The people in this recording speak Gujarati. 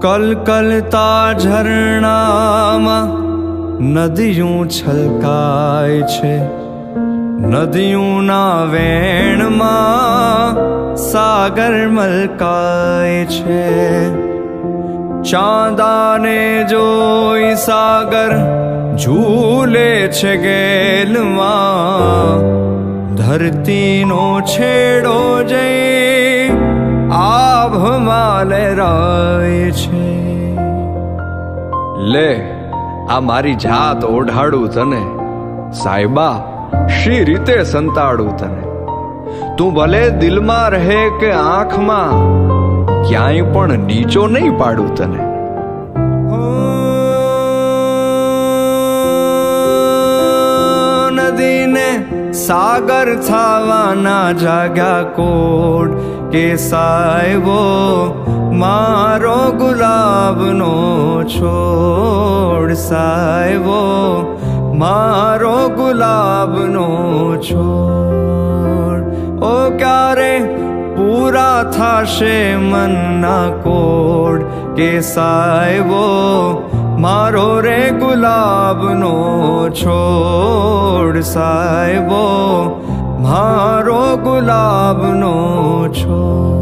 કલકલતા ઝરણામાં નદીયું છલકાય છે, નદીઓના વેણમાં સાગર મલકાય છે. ચાંદાને જોઈ સાગર ઝૂલે છે ગેલમાં, ધરતીનો છેડો જઈ આભમાં લહેરાય છે. લે આ મારી જાત ઓઢાડું તને, સાહેબા શી રીતે સંતાડું તને. તું ભલે દિલમાં રહે કે આંખમાં, ક્યાંય પણ નીચો નહીં પાડું તને. નદીને સાગર થવાના જાગ્યા કોડ કે સાહેબો મારો ગુલાબનો છોડ, સાહેબો મારો ગુલાબનો છોડ. ઓ ક્યારે પૂરા થશે મનના કોડ કે સાહેબો મારો રે ગુલાબનો છોડ, સાહેબો મારો ગુલાબનો છોડ.